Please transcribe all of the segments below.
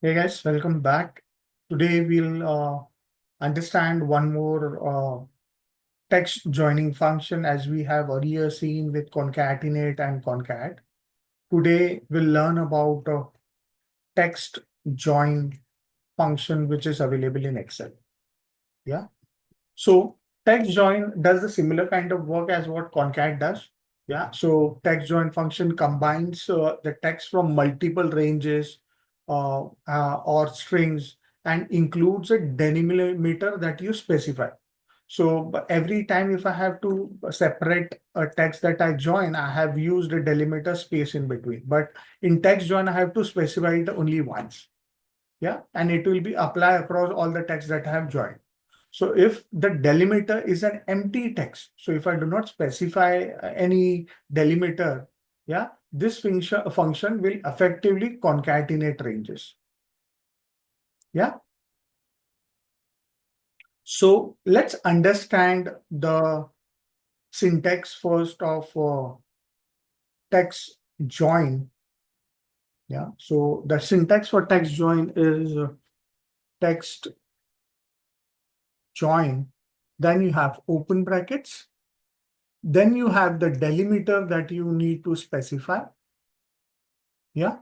Hey guys, welcome back. Today we'll understand one more text joining function as we have earlier seen with concatenate and concat. Today we'll learn about text join function which is available in Excel. Yeah. So text join does the similar kind of work as what concat does. Yeah. So text join function combines the text from multiple ranges or strings and includes a delimiter that you specify. So every time if I have to separate a text that I join, I have used a delimiter space in between. But in text join, I have to specify it only once. Yeah. And it will be apply across all the text that I have joined. So if the delimiter is an empty text, so if I do not specify any delimiter, yeah, this function will effectively concatenate ranges. Yeah. So let's understand the syntax first of text join. Yeah. So the syntax for text join is text join. Then you have open brackets. Then you have the delimiter that you need to specify. Yeah.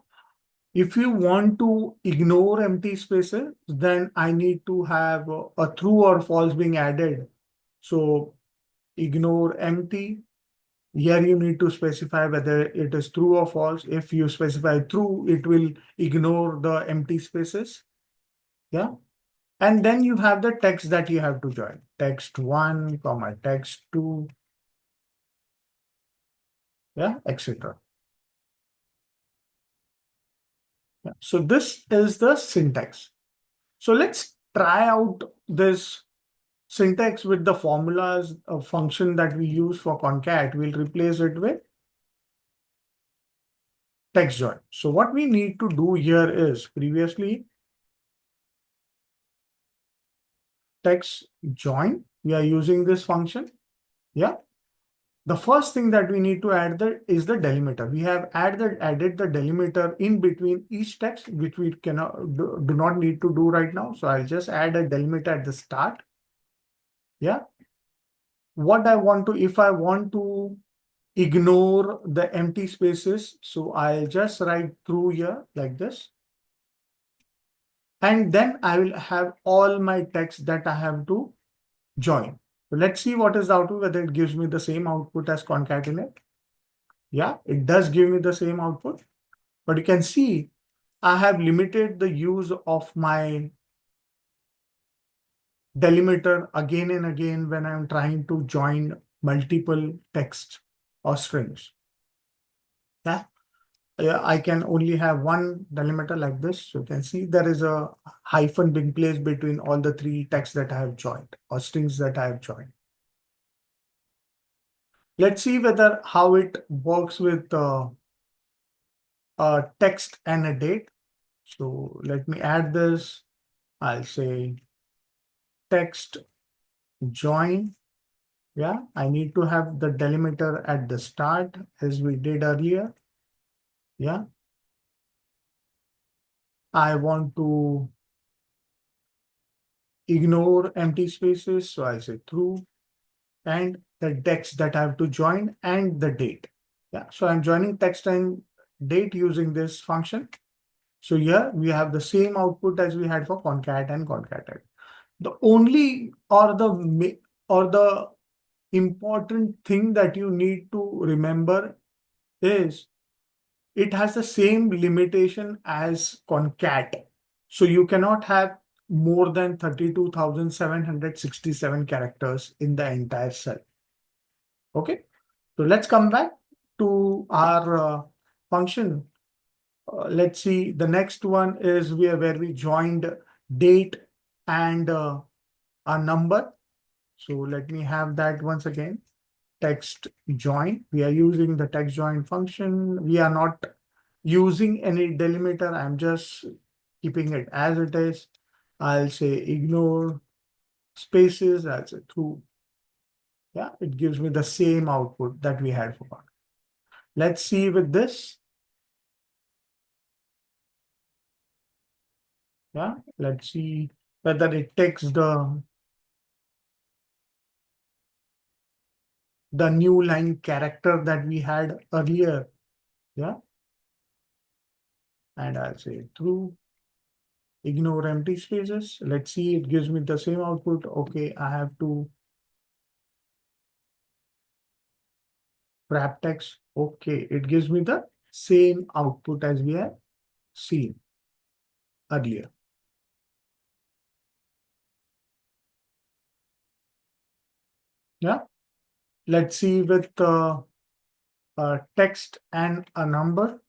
If you want to ignore empty spaces, then I need to have a true or false being added. So ignore empty. Here you need to specify whether it is true or false. If you specify true, it will ignore the empty spaces. Yeah. And then you have the text that you have to join. Text 1, comma, text 2, yeah, etc. Yeah. So this is the syntax. So let's try out this syntax with the formulas of function that we use for concat. We'll replace it with text join. So what we need to do here is previously text join. We are using this function. Yeah. The first thing that we need to add is the delimiter. We have added the delimiter in between each text, which we cannot do not need to do right now. So I'll just add a delimiter at the start. Yeah. What I want to, if I want to ignore the empty spaces, so I'll just write through here like this. And then I will have all my text that I have to join. So let's see what is the output, whether it gives me the same output as concatenate. Yeah, it does give me the same output. But you can see I have limited the use of my delimiter again and again when I'm trying to join multiple text or strings. Yeah. I can only have one delimiter like this. So you can see there is a hyphen being placed between all the three texts that I have joined or strings that I have joined. Let's see whether how it works with a text and a date. So let me add this. I'll say text join. Yeah, I need to have the delimiter at the start as we did earlier. Yeah. I want to ignore empty spaces. So I'll say true. And the text that I have to join and the date. Yeah, so I'm joining text and date using this function. So here we have the same output as we had for concat and concatenate. The only or the important thing that you need to remember is it has the same limitation as concat. So you cannot have more than 32,767 characters in the entire cell. Okay, so let's come back to our function. Let's see, the next one is where we joined date and a number. So let me have that once again. Text join. We are using the text join function. We are not using any delimiter. I'm just keeping it as it is. I'll say ignore spaces. I'll say true. Yeah, it gives me the same output that we had for one. Let's see with this. Yeah, let's see whether it takes the new line character that we had earlier. Yeah, and I'll say true. Ignore empty spaces. Let's see, it gives me the same output. Okay, I have to wrap text. Okay, it gives me the same output as we have seen earlier. Yeah, let's see with a text and a number.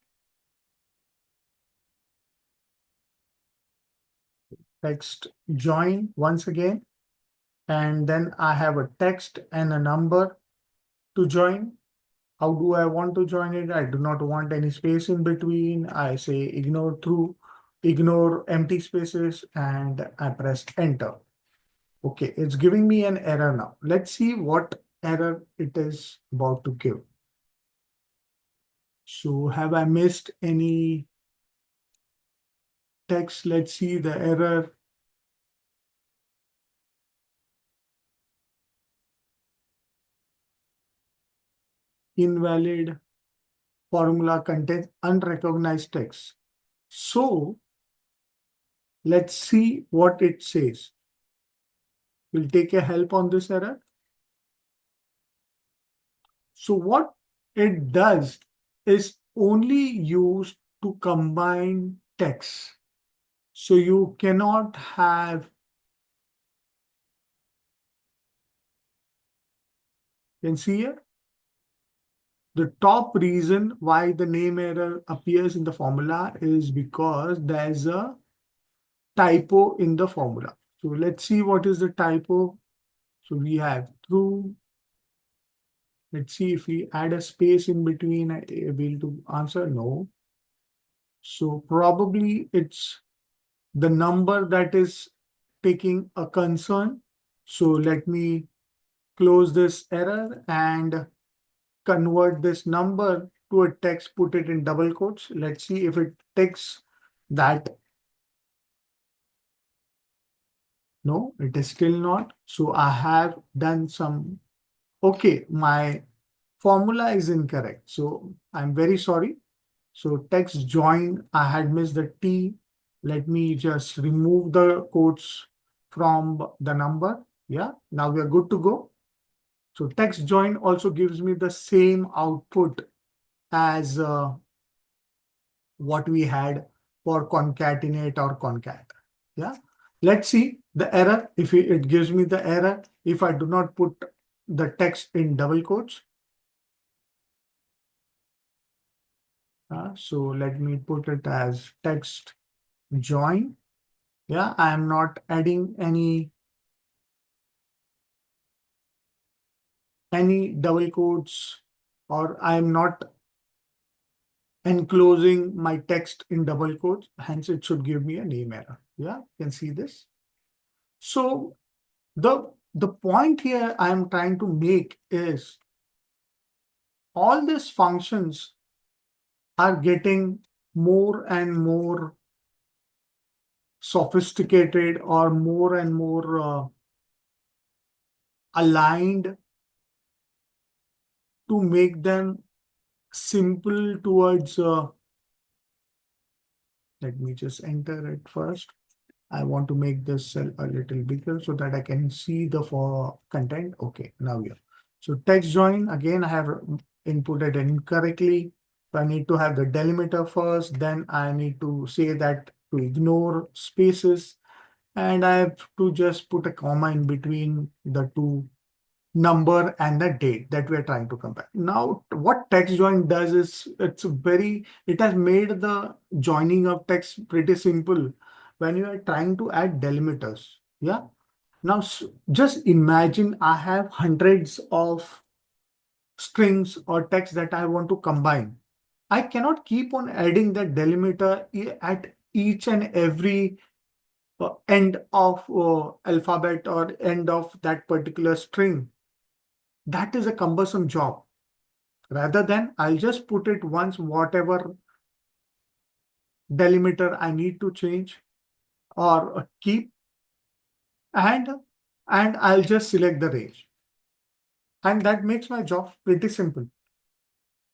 Text join once again, and then I have a text and a number to join. How do I want to join it? I do not want any space in between. I say ignore empty spaces, and I press enter. Okay, it's giving me an error now. Let's see what error it is about to give. So have I missed any text? Let's see the error. Invalid formula contains unrecognized text. So let's see what it says. We'll take a help on this error. So what it does is only used to combine text. So you cannot have, you can see here, the top reason why the name error appears in the formula is because there's a typo in the formula. So let's see what is the typo. So we have true. Let's see if we add a space in between, able to answer no. So probably it's the number that is taking a concern. So let me close this error and convert this number to a text, put it in double quotes. Let's see if it takes that. No, it is still not. So I have done some, okay, my formula is incorrect. So I'm very sorry. So text join, I had missed the T. Let me just remove the quotes from the number. Yeah, now we are good to go. So text join also gives me the same output as what we had for concatenate or concat. Yeah, let's see the error. If it gives me the error, if I do not put the text in double quotes. So let me put it as text join. Yeah, I am not adding any double quotes, or I am not enclosing my text in double quotes. Hence, it should give me a name error. Yeah, you can see this. So the point here I am trying to make is all these functions are getting more and more sophisticated or more and more aligned to make them simple towards, let me just enter it first. I want to make this cell a little bigger so that I can see the for content. Okay, now here. So text join, again, I have inputted incorrectly. So I need to have the delimiter first, then I need to say that to ignore spaces, and I have to just put a comma in between the two number and the date that we are trying to compare. Now, what text join does is it has made the joining of text pretty simple when you are trying to add delimiters. Yeah. Now, just imagine I have hundreds of strings or text that I want to combine. I cannot keep on adding that delimiter at each and every end of alphabet or end of that particular string. That is a cumbersome job. Rather than I'll just put it once, whatever delimiter I need to change, or keep, and I'll just select the range. And that makes my job pretty simple.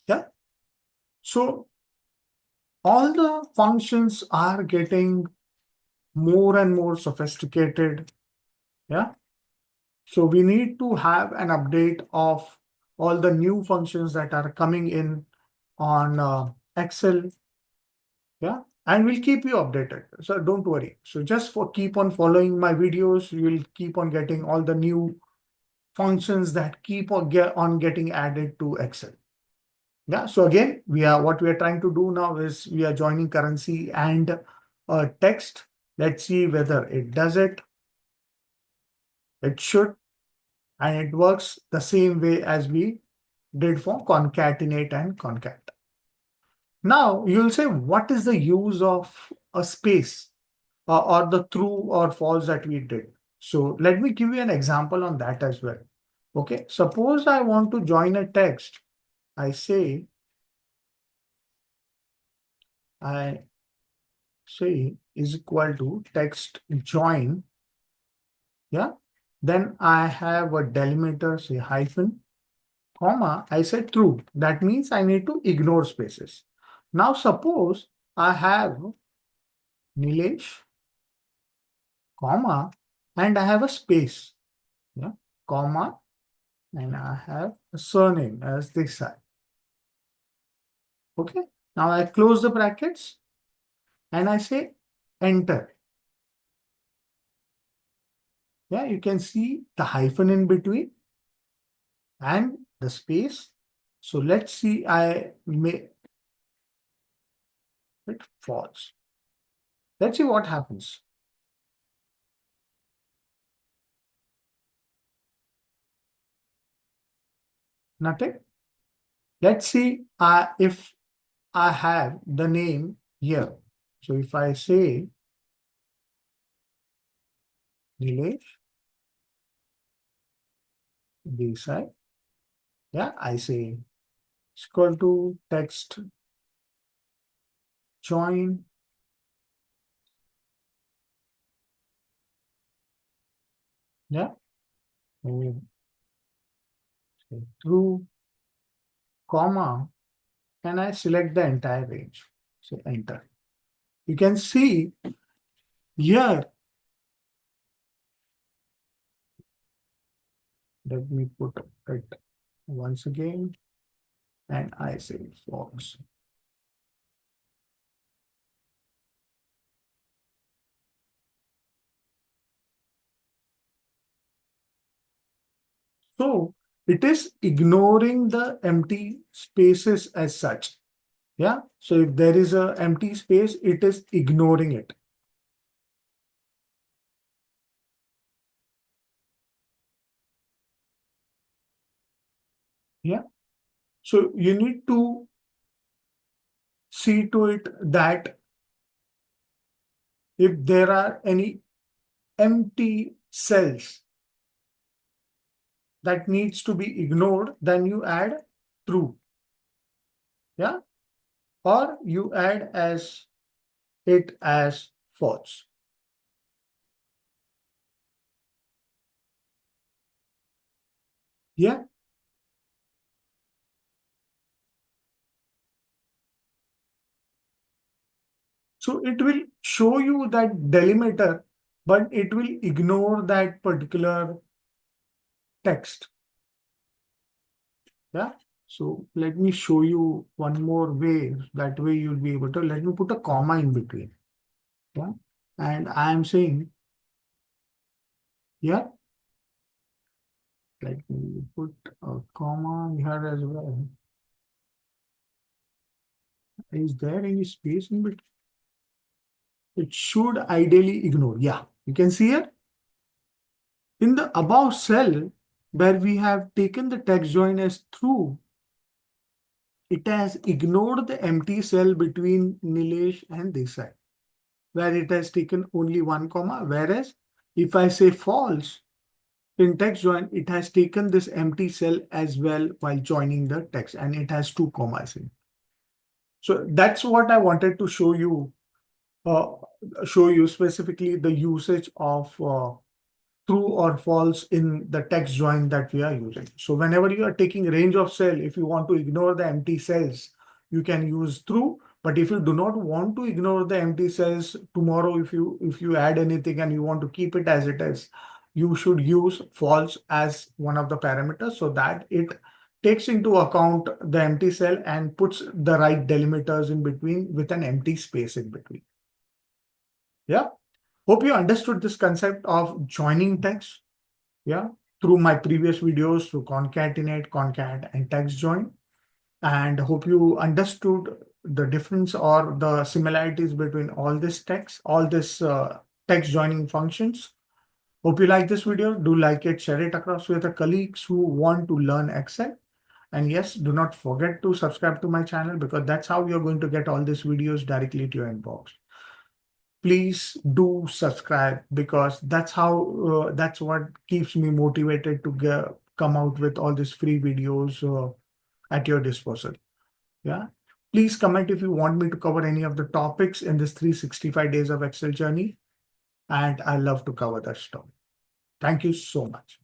Yeah. So all the functions are getting more and more sophisticated. Yeah. So we need to have an update of all the new functions that are coming in on Excel. Yeah. And we'll keep you updated. So don't worry. So just for keep on following my videos, you will keep on getting all the new functions that keep on getting added to Excel. Yeah. So again, what we are trying to do now is we are joining currency and text. Let's see whether it does it. It should, and it works the same way as we did for concatenate and concat. Now you'll say, what is the use of a space or the true or false that we did? So let me give you an example on that as well. Okay. Suppose I want to join a text. I say is equal to text join. Yeah. Then I have a delimiter, say hyphen, comma, I said true. That means I need to ignore spaces. Now suppose I have Nilesh, comma, and I have a space. Yeah. Comma, and I have a surname as this side. Okay. Now I close the brackets and I say enter. Yeah, you can see the hyphen in between and the space. So let's see, I may it false. Let's see what happens. Nothing. Let's see if I have the name here. So if I say Nilesh Desai, yeah, I say it's equal to text join. Yeah, and say true, comma, and I select the entire range. So enter. You can see here. Let me put it once again, and I say false. So it is ignoring the empty spaces as such. Yeah. So if there is a empty space, it is ignoring it. Yeah. So you need to see to it that if there are any empty cells that needs to be ignored, then you add true. Yeah. Or you add it as false. Yeah. So it will show you that delimiter, but it will ignore that particular text. Yeah. So let me show you one more way. That way you'll be able to, let me put a comma in between. Yeah. And I am saying, yeah, let me put a comma here as well. Is there any space in between? It should ideally ignore. Yeah. You can see here in the above cell where we have taken the text join as true, it has ignored the empty cell between Nilesh and Desai, where it has taken only one comma. Whereas if I say false in text join, it has taken this empty cell as well while joining the text, and it has two commas in. So that's what I wanted to show you uh, show you specifically the usage of true or false in the text join that we are using. So whenever you are taking range of cell, if you want to ignore the empty cells, you can use true. But if you do not want to ignore the empty cells tomorrow, if you add anything and you want to keep it as it is, you should use false as one of the parameters so that it takes into account the empty cell and puts the right delimiters in between with an empty space in between. Yeah. Hope you understood this concept of joining text. Yeah. Through my previous videos, through concatenate, concat, and text join. And hope you understood the difference or the similarities between all this text, all this text joining functions. Hope you like this video. Do like it, share it across with the colleagues who want to learn Excel. And yes, do not forget to subscribe to my channel because that's how you're going to get all these videos directly to your inbox. Please do subscribe because that's what keeps me motivated to come out with all these free videos at your disposal. Yeah. Please comment if you want me to cover any of the topics in this 365 days of Excel journey. And I love to cover that stuff. Thank you so much.